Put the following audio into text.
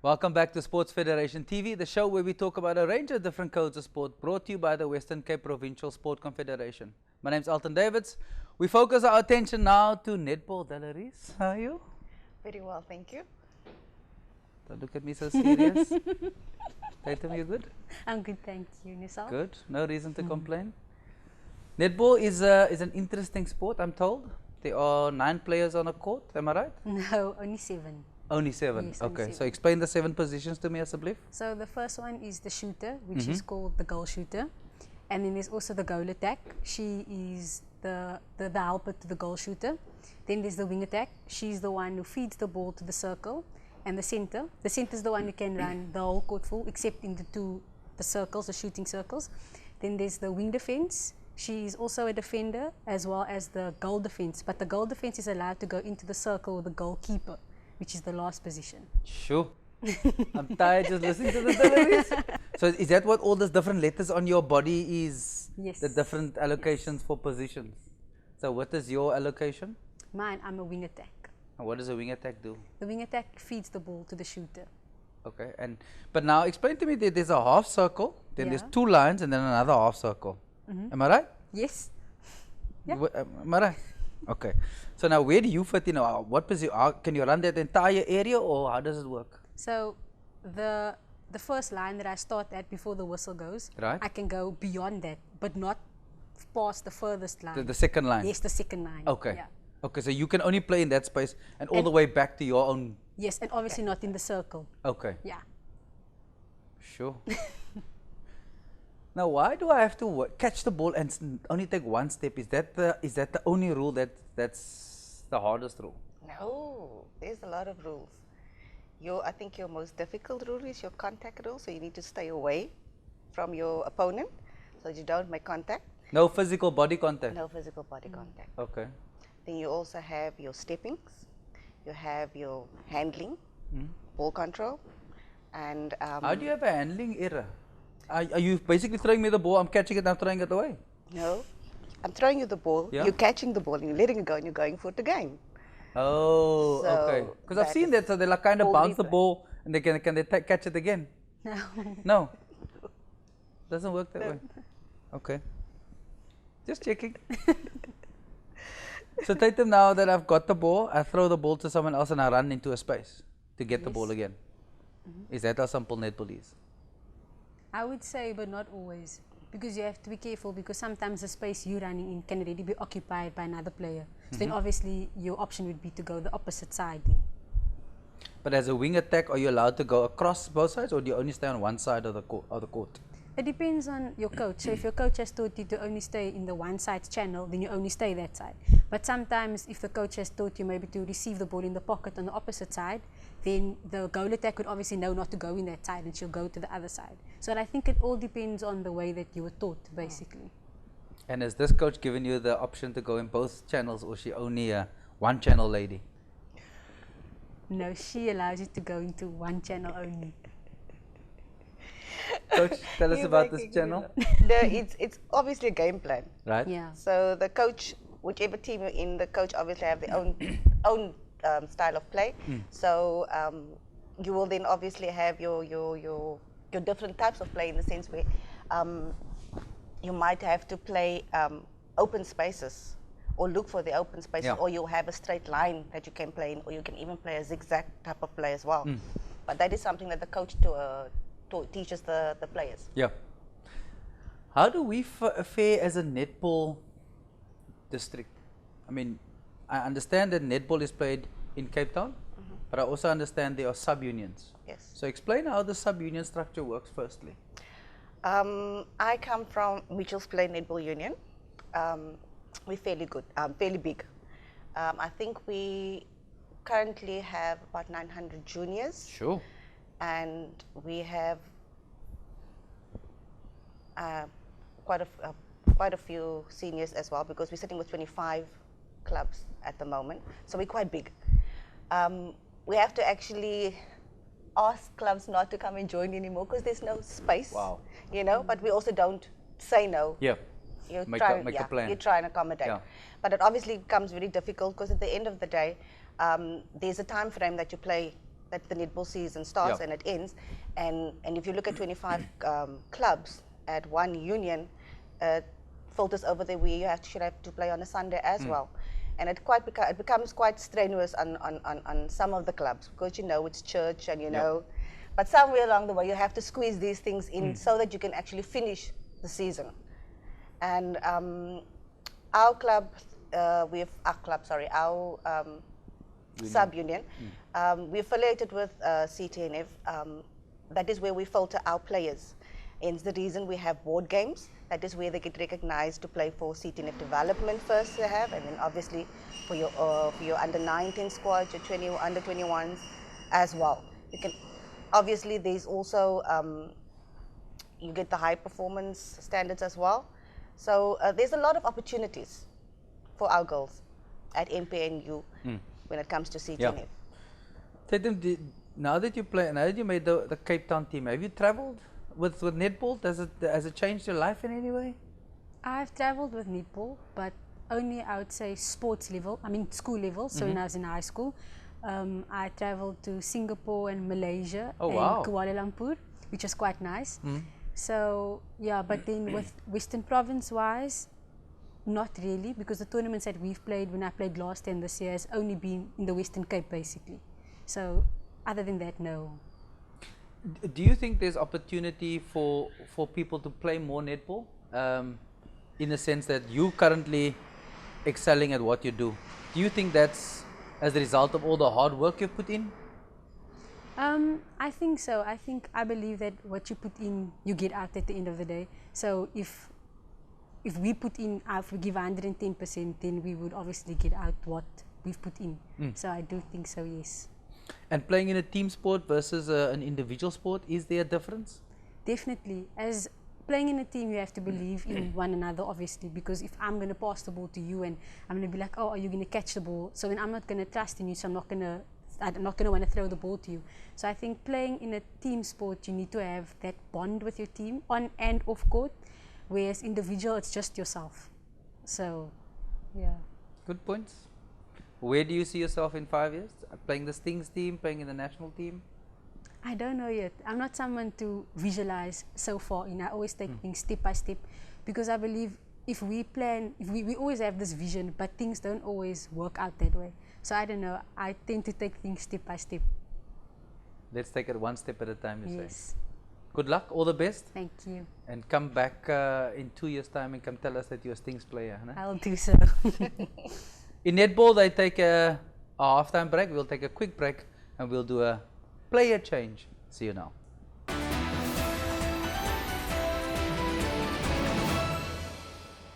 Welcome back to Sports Federation TV, the show where we talk about a range of different codes of sport brought to you by the Western Cape Provincial Sport Confederation. My name is Alton Davids. We focus our attention now to netball. Dalaris, how are you? Very well, thank you. Don't look at me so serious. Tatum, you good? I'm good, thank you. And yourself? Good. No reason to complain. Netball is an interesting sport, I'm told. There are 9 players on a court, am I right? No, only 7. Only 7. Yes, only okay, 7. so explain the 7 positions to me, Asableef. So the first one is the shooter, which is called the goal shooter. And then there's also the goal attack. She is the helper to the goal shooter. Then there's the wing attack. She's the one who feeds the ball to the circle. And the center. The center is the one who can run the whole court full, except in the circles, the shooting circles. Then there's the wing defense. She's also a defender, as well as the goal defense. But the goal defense is allowed to go into the circle with the goalkeeper, which is the last position. Sure. I'm tired just listening to the deliveries. So is that what all those different letters on your body is? Yes. The different allocations for positions. So what is your allocation? Mine, I'm a wing attack. And what does a wing attack do? The wing attack feeds the ball to the shooter. Okay. But now explain to me that there's a half circle, then there's Yeah. 2 lines and then another half circle. Am I right? Yes. Yeah. Am I right? Okay. So now where do you fit in? What position? Can you run that entire area or how does it work? So the first line that I start at before the whistle goes, Right. I can go beyond that, but not past the furthest line. The second line? Yes, the second line. Okay. Yeah. Okay, so you can only play in that space and all the way back to your own. Yes, and obviously not in the circle. Okay. Yeah. Sure. Now, why do I have to catch the ball and only take 1 step? Is that the only rule that's the hardest rule? No, there's a lot of rules. I think your most difficult rule is your contact rule, so you need to stay away from your opponent so that you don't make contact. No physical body contact? No physical body contact. Okay. Then you also have your steppings, you have your handling, ball control, and How do you have a handling error? Are you basically throwing me the ball, I'm catching it, I'm throwing it away? no, I'm throwing you the ball, Yeah. you're catching the ball, and you're letting it go, and you're going for it again. Oh, So okay. Because I've that seen is that, so they like kind of all bounce the different. ball and they can they catch it again? No. No? Doesn't work that way? Okay. Just checking. So Tatum, now that I've got the ball, I throw the ball to someone else and I run into a space to get the Yes. ball again. Is that how simple netball is? I would say, but not always. Because you have to be careful, because sometimes the space you're running in can already be occupied by another player. So then obviously your option would be to go the opposite side then. But as a wing attack, are you allowed to go across both sides or do you only stay on one side of the court? It depends on your coach. So if your coach has taught you to only stay in the one side channel, then you only stay that side. But sometimes if the coach has taught you maybe to receive the ball in the pocket on the opposite side, then the goal attack would obviously know not to go in that side and she'll go to the other side. So I think it all depends on the way that you were taught, basically. And has this coach given you the option to go in both channels or is she only a one channel lady? No, she allows you to go into one channel only. Coach, tell us You're about this making me channel. laugh. It's obviously a game plan. Right? Yeah. So the coach, whichever team you're in, the coach obviously have their own style of play. So you will then obviously have your different types of play in the sense where you might have to play open spaces or look for the open spaces, Yeah. or you'll have a straight line that you can play in, or you can even play a zigzag type of play as well. But that is something that the coach teaches the players. Yeah. How do we fare as a netball district? I mean, I understand that netball is played in Cape Town, but I also understand there are sub-unions. Yes. So explain how the sub-union structure works firstly. I come from Mitchell's Play Netball Union. We're fairly good, fairly big. I think we currently have about 900 juniors, Sure. and we have quite a few seniors as well, because we're sitting with 25 clubs at the moment, so we're quite big. We have to actually ask clubs not to come and join anymore because there's no space. Wow. You know, but we also don't say no. Yeah. You Make try, a plan. You try and accommodate. Yeah. But it obviously becomes very difficult because at the end of the day, there's a time frame that you play that the netball season starts Yeah. and it ends. And if you look at 25 clubs at one union, filters over there where you should have to play on a Sunday as well. And it becomes quite strenuous on some of the clubs, because you know it's church and you know, but somewhere along the way you have to squeeze these things in so that you can actually finish the season. And our club, our sub-union, we're affiliated with CTNF. That is where we filter our players. Hence the reason we have board games. That is where they get recognized to play for CTNF development first they have, and then obviously for your under-19 squad, your under-21s as well. You can, obviously there's also, you get the high performance standards as well. So there's a lot of opportunities for our girls at MPNU when it comes to CTNF. Tatum, now that you made the Cape Town team, have you traveled with netball? Has it changed your life in any way? I've traveled with netball, but only, I would say, sports level, I mean school level. So when I was in high school, I traveled to Singapore and Malaysia and Kuala Lumpur, which was quite nice. So yeah, but then with Western Province wise, not really, because the tournaments that we've played, when I played last year and this year, has only been in the Western Cape basically. So other than that, no. Do you think there's opportunity for people to play more netball, in the sense that you currently excelling at what you do? Do you think that's as a result of all the hard work you've put in? I think so. I believe that what you put in, you get out at the end of the day. So if we put in, if we give 110%, then we would obviously get out what we've put in. So I do think so, yes. And playing in a team sport versus an individual sport, is there a difference? Definitely. As playing in a team, you have to believe in one another, obviously, because if I'm going to pass the ball to you and I'm going to be like, oh, are you going to catch the ball? So then I'm not going to trust in you, so I'm not going to want to throw the ball to you. So I think playing in a team sport, you need to have that bond with your team on and off court, whereas individual, it's just yourself. So, yeah. Good points. Where do you see yourself in 5 years? Playing the Stings team, playing in the national team? I don't know yet. I'm not someone to visualize so far in. I always take things step by step, because I believe if we plan, we always have this vision, but things don't always work out that way. So I don't know. I tend to take things step by step. Let's take it one step at a time, you Yes. say. Good luck, all the best. Thank you. And come back in 2 years' time and come tell us that you're a Stings player. Huh? I'll do so. In netball, they take a halftime break. We'll take a quick break and we'll do a player change. See you now.